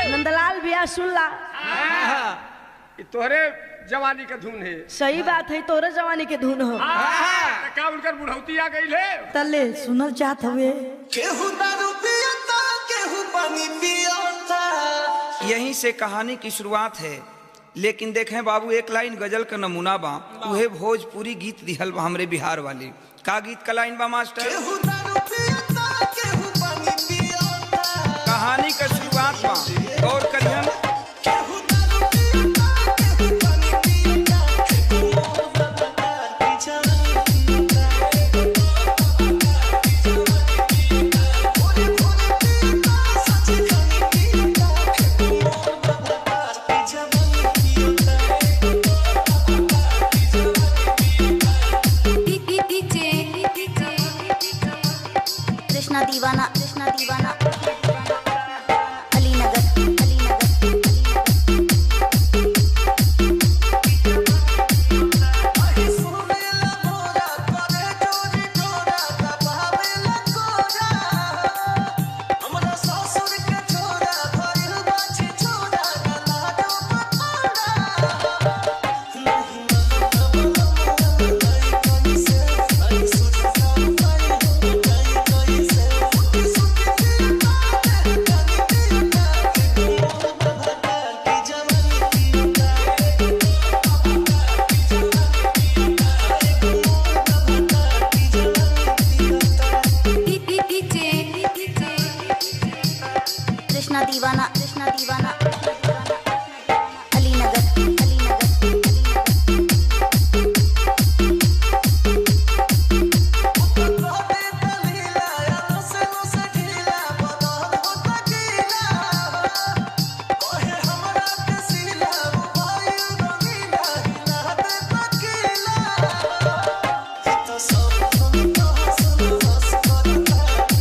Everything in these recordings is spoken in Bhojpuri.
नंदलाल भैया सुन ला। तोहरे जवानी का धुन है। सही बात है, तोरे जवानी के धुन हो। का उनकर बुढ़ौती आ गई है। तले सुनल चाहत हवे। केहू दारू पियता, केहू पानी पियता। यहीं से कहानी की शुरुआत है। लेकिन देखें बाबू, एक लाइन गजल का नमूना बा, उहे भोजपुरी गीत दिहल बा हमरे बिहार वाली। का गीत का लाइन बा मास्टर? केहू दारू पियता, केहू पानी पियता। कहानी का शुरुआत बा, गौर करियन। केहू दारू पियता, केहू पानी पियता। केहू मोहब्बत की जान पियता। भोरे भोरे पियता, सच्ची खानी पियता। केहू मोहब्बत की जान पियता। कृष्णा दीवाना, कृष्णा दीवाना, अलीनगर, अलीनगर, आही सुनेला मोरा, करे चोरी चोरा, दबावेला कोरा। हमरा ससुर के छोरा, भइल बाछी छोरा, गला जो पकोड़ा। नहीं मन कैसे, आई सुनता पाई हो कैसे। सुखी सुखी पियता, तेरे जानी पियता। मोहब्बत की जवानी पियता। कृष्णा दीवाना, कृष्णा दीवाना, अलीनगर, अलीनगर, रोटी तलीला या नसे नसे ढीला, बदन होता गीला। कहे हमरा के सीला, मोबाइल रंगीला, हिला देता कीला। तो सब हम तो हंस करता,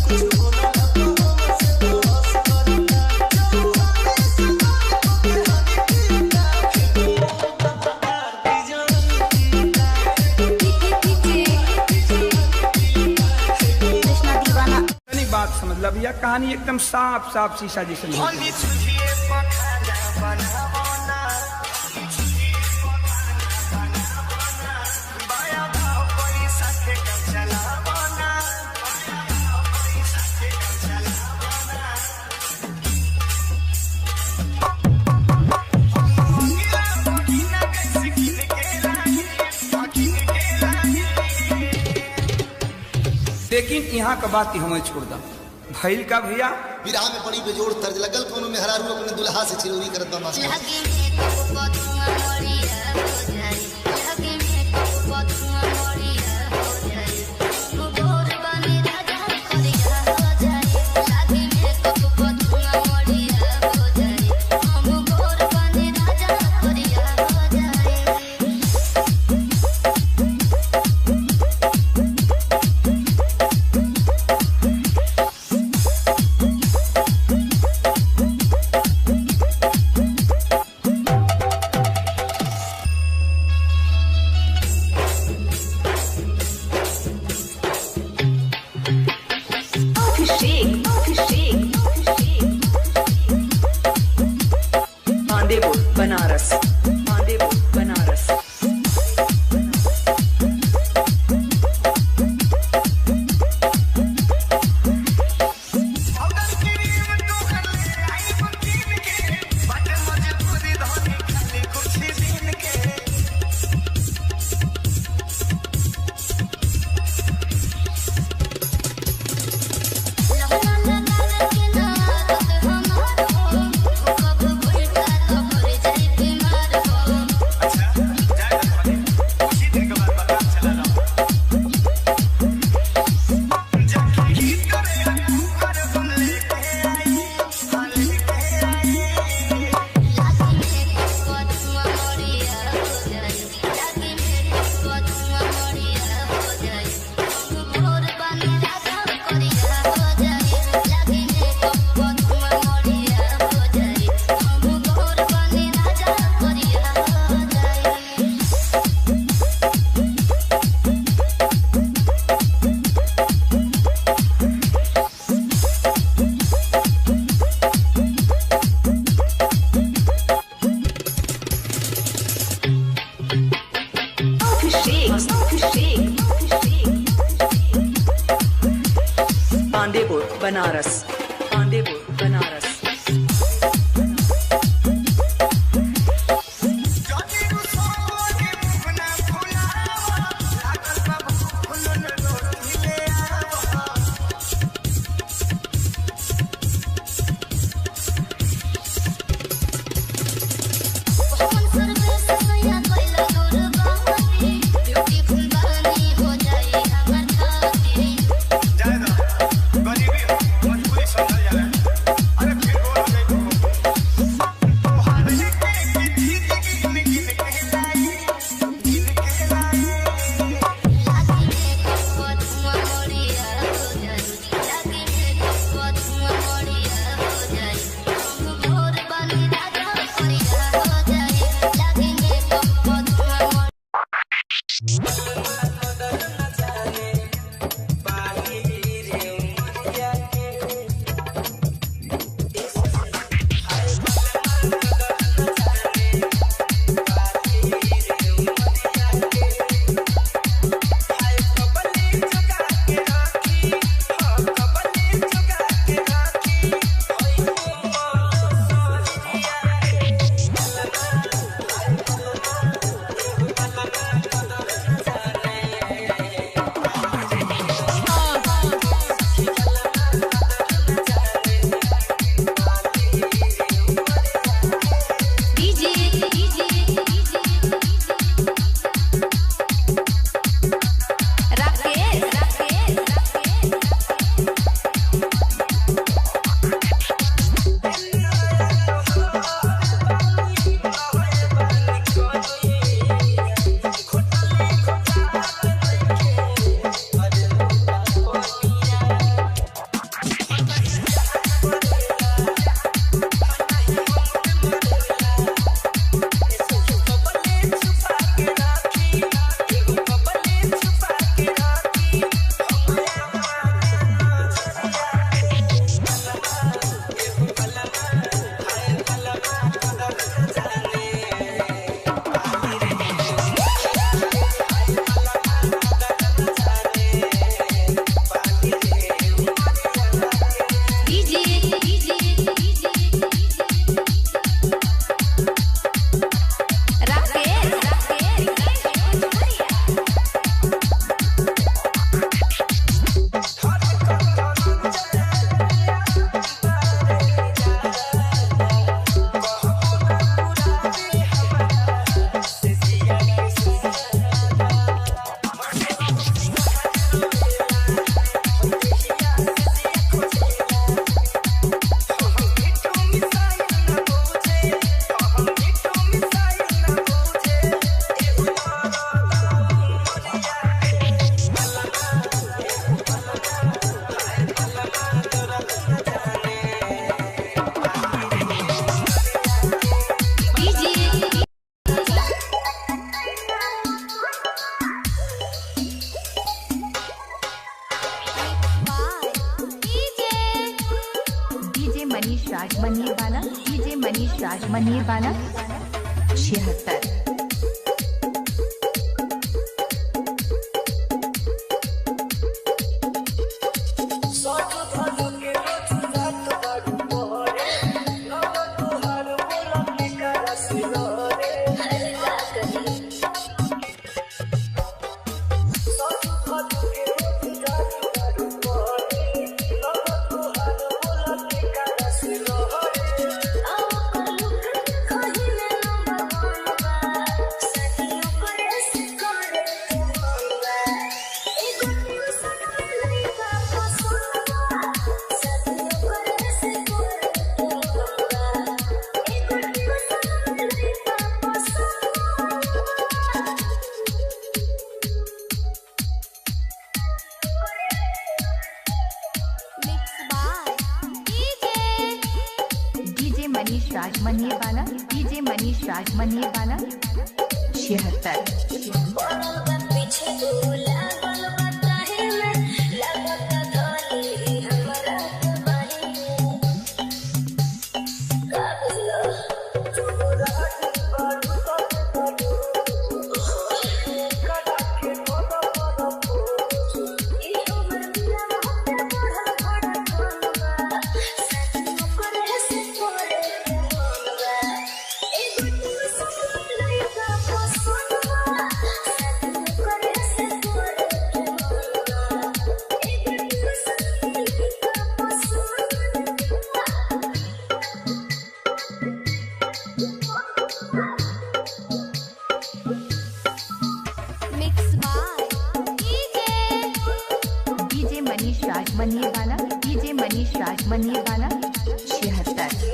कुछ बोला ना तो हमसे तो हंस करता। जवानी से बात को कहानी पीता, मोहब्बत की जान पीता। कृष्णा दीवाना। तनी बात समझ ला भैया, कहानी एकदम साफ साफ शीशा जैसे भोली तुझे पखाना बनावना। बाया भाव पैसा के कम चलावना। पैसा के कम चलावना। गिला बगिना कैसे किन के लागी, किन के लागी। लेकिन यहाँ का बात ही हमें छोड़ दा। भैल का भैया विराह में बड़ी बेजोड़ तर्ज लगल, कोनो में हरारू अपने दुल्हा से चिरौरी करत बा मास्टर। लगे में तो बधुआ मोरिया हो जाए, लगे में तो बधुआ मोरिया हो जाए। गोर बने राजा करिया हो जाए, लगे में तो बधुआ मोरिया हो जाए। हम गोर बने राजा करिया हो जाए। बनारस, कांदेपुर बनारस। मनीरवाला 76। मनीरवाला डीजे मनीष राज मनीरवाला 76। राज मनिएवाला डीजे मनीष राज मनिएवाला 76।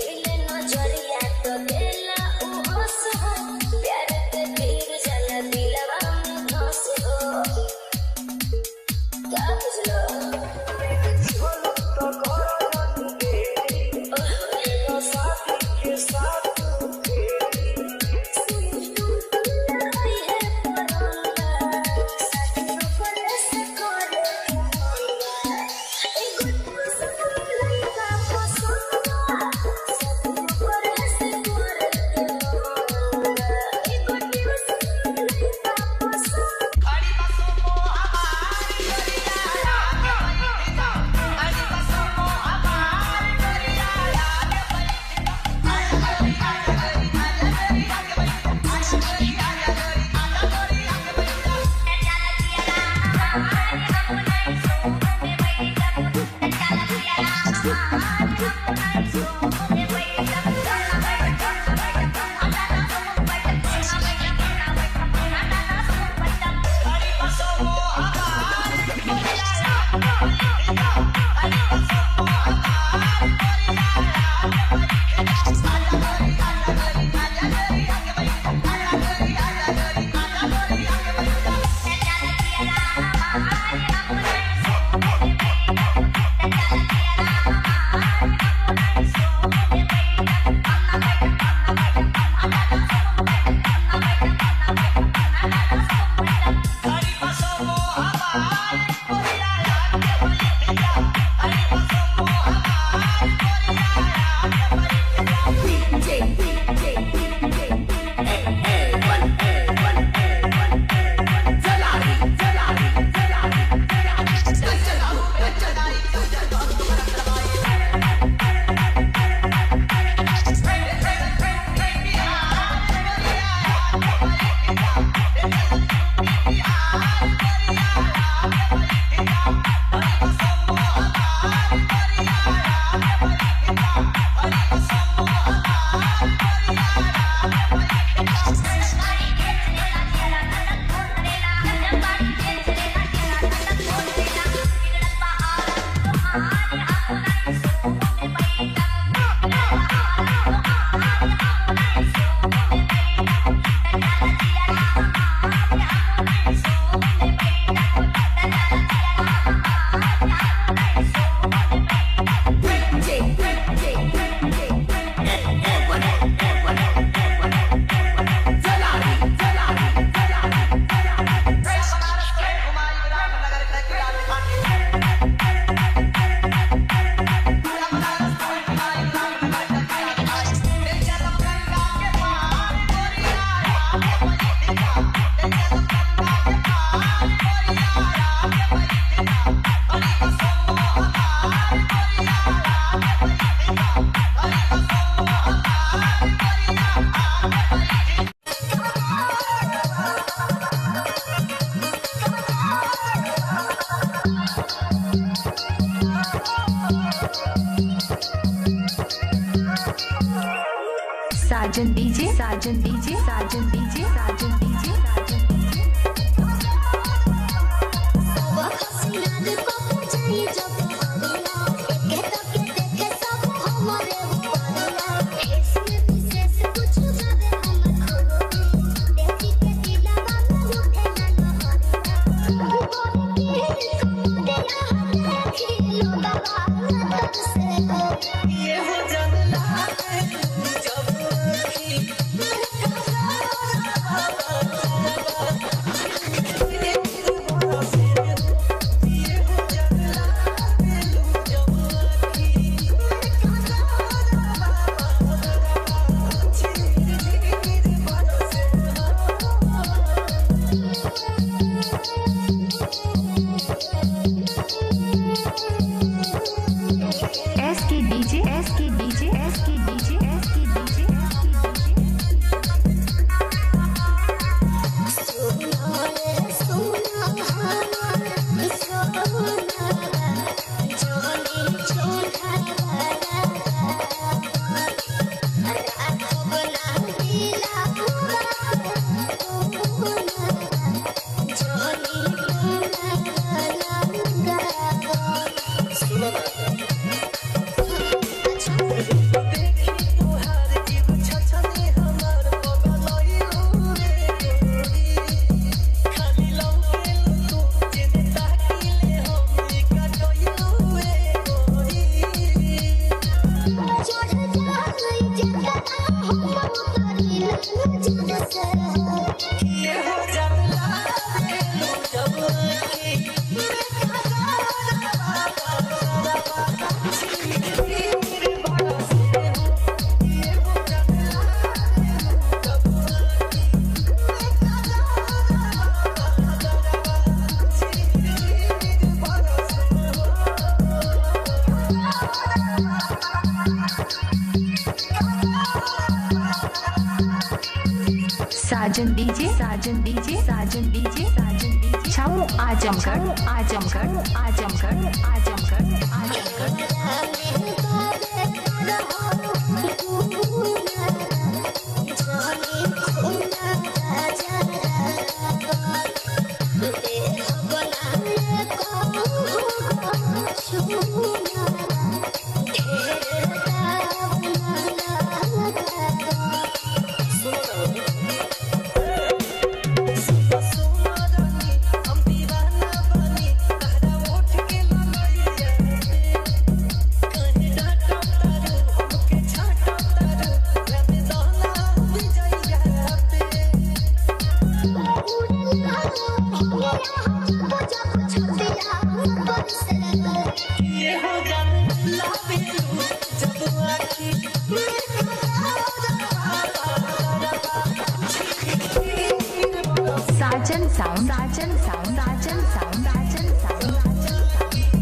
साजन डीजे साजन डीजे साजन डीजे साजन डीजे साजन डीजे एस के डीजे एस के डीजे एस के डीजे एस साजन डीजे साजन डीजे साजन डीजे साजन डीजे छाऊ आजमगढ़ आजमगढ़ आजमगढ़ आजमगढ़ आजमगढ़ साजन साउंड साजन साउंड साजन साउंड साजन साउंड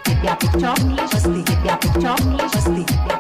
विद्यापीठ चौक नीच बस्ती विद्यापीठ चौक नीच बस्ती